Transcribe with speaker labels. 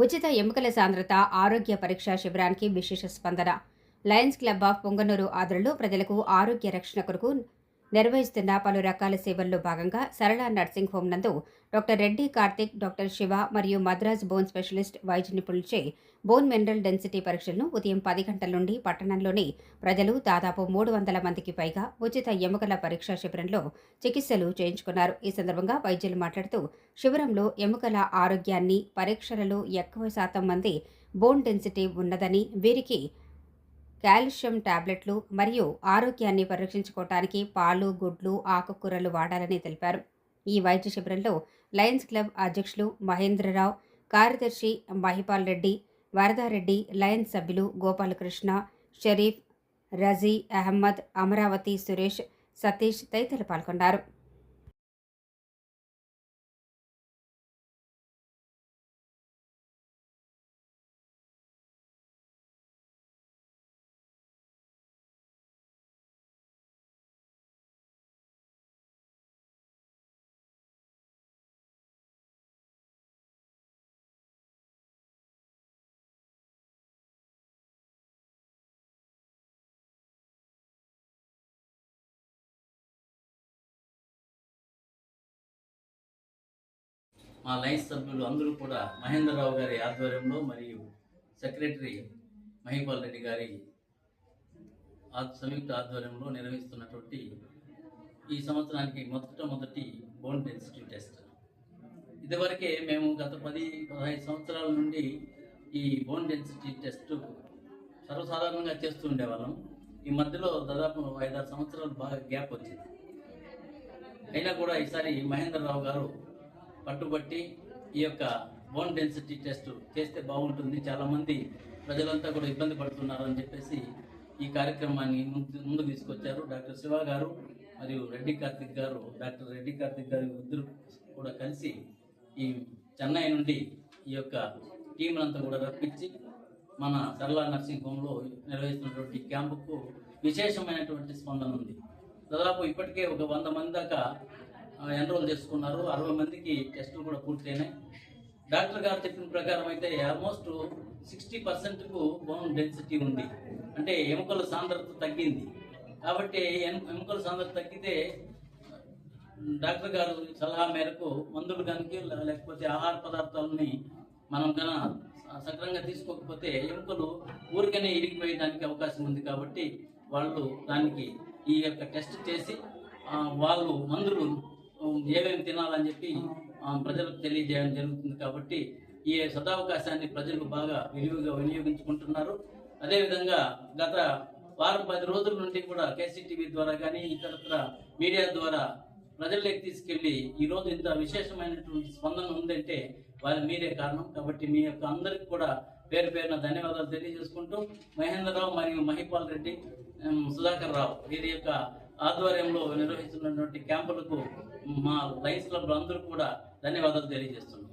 Speaker 1: ఉచిత ఎముకల సాంద్రత ఆరోగ్య పరీక్ష శిబిరానికి విశేష స్పందన. లయన్స్ క్లబ్ ఆఫ్ పొంగనూరు ఆధ్వర్యంలో ప్రజలకు ఆరోగ్య రక్షణ కొరకు నిర్వహిస్తున్న పలు రకాల సేవల్లో భాగంగా సరళ నర్సింగ్ హోం నందు డాక్టర్ రెడ్డి కార్తిక్, డాక్టర్ శివ మరియు మద్రాస్ బోన్ స్పెషలిస్ట్ వైద్య నిపుణులచే బోన్ మినరల్ డెన్సిటీ పరీక్షలను ఉదయం 10 గంటల నుండి పట్టణంలోని ప్రజలు దాదాపు 300 మందికి పైగా ఉచిత ఎముకల పరీక్షా శిబిరంలో చికిత్సలు చేయించుకున్నారు. ఈ సందర్భంగా వైద్యులు మాట్లాడుతూ, శిబిరంలో ఎముకల ఆరోగ్యాన్ని పరీక్షలలో ఎక్కువ శాతం మంది బోన్ డెన్సిటీ ఉన్నదని, వీరికి కాల్షియం టాబ్లెట్లు మరియు ఆరోగ్యాన్ని పరీక్షించుకోవటానికి పాలు, గుడ్లు, ఆకుకూరలు వాడాలని తెలిపారు. ఈ వైద్య శిబిరంలో లయన్స్ క్లబ్ అధ్యక్షులు మహేంద్రరావు, కార్యదర్శి మహిపాల్ రెడ్డి, వరదారెడ్డి, లయన్స్ సభ్యులు గోపాలకృష్ణ, షరీఫ్, రజీ అహ్మద్, అమరావతి సురేష్, సతీష్ తదితరులు పాల్గొన్నారు.
Speaker 2: మా లయన్స్ సభ్యులు అందరూ కూడా మహేంద్రరావు గారి ఆధ్వర్యంలో మరియు సెక్రటరీ మహిపాల్ రెడ్డి గారి సంయుక్త ఆధ్వర్యంలో నిర్వహిస్తున్నటువంటి ఈ సంవత్సరానికి మొదటి బోన్ డెన్సిటీ టెస్ట్. ఇదివరకే మేము గత 10-15 సంవత్సరాల నుండి ఈ బోన్ డెన్సిటీ టెస్ట్ సర్వసాధారణంగా చేస్తూ ఉండేవాళ్ళం. ఈ మధ్యలో దాదాపు 5-6 సంవత్సరాలు బాగా గ్యాప్ వచ్చింది. అయినా కూడా ఈసారి మహేంద్రరావు గారు పట్టుబట్టి ఈ యొక్క బోన్ డెన్సిటీ టెస్ట్ చేస్తే బాగుంటుంది, చాలామంది ప్రజలంతా కూడా ఇబ్బంది పడుతున్నారు అని చెప్పేసి ఈ కార్యక్రమాన్ని ముందుకు తీసుకొచ్చారు. డాక్టర్ శివ గారు మరియు రెడ్డి కార్తిక్ గారు, డాక్టర్ రెడ్డి కార్తిక్ గారు ఇద్దరు కూడా కలిసి ఈ చెన్నై నుండి ఈ యొక్క టీంలంతా కూడా రప్పించి మన సరళ నర్సింగ్ హోంలో నిర్వహిస్తున్నటువంటి క్యాంపుకు విశేషమైనటువంటి స్పందన ఉంది. దాదాపు ఇప్పటికే ఒక 100 మంది దాకా ఎన్రోల్ చేసుకున్నారు. 60 మందికి టెస్టులు కూడా పూర్తయినాయి. డాక్టర్ గారు చెప్పిన ప్రకారం అయితే ఆల్మోస్ట్ 60%కు బోన్ డెన్సిటీ ఉంది, అంటే ఎముకల సాంద్రత తగ్గింది. కాబట్టి ఎముకల సాంద్రత తగ్గితే డాక్టర్ గారు సలహా మేరకు మందులు కనుక లేకపోతే ఆహార పదార్థాలని మనం కన సక్రమంగా తీసుకోకపోతే ఎముకలు ఊరికనే ఇరిగిపోయడానికి అవకాశం ఉంది. కాబట్టి వాళ్ళు దానికి ఈ యొక్క టెస్ట్ చేసి వాళ్ళు మందులు ఏమేమి తినాలని చెప్పి ప్రజలకు తెలియజేయడం జరుగుతుంది. కాబట్టి ఈ సదావకాశాన్ని ప్రజలు బాగా వినియోగించుకుంటున్నారు. అదేవిధంగా గత 10 రోజుల నుండి కూడా కేసీటీవీ ద్వారా కానీ ఇతరత్ర మీడియా ద్వారా ప్రజల్లోకి తీసుకెళ్లి ఈరోజు ఇంత విశేషమైనటువంటి స్పందన ఉందంటే మీరే కారణం. కాబట్టి మీ యొక్క అందరికి కూడా పేరు పేరున ధన్యవాదాలు తెలియజేసుకుంటూ, మహేంద్రరావు మరియు మహిపాల్ రెడ్డి, సుధాకర్ రావు వీరి యొక్క ఆధ్వర్యంలో నిర్వహిస్తున్నటువంటి క్యాంపులకు మా లయన్స్ క్లబ్ అందరూ కూడా ధన్యవాదాలు తెలియజేస్తున్నాం.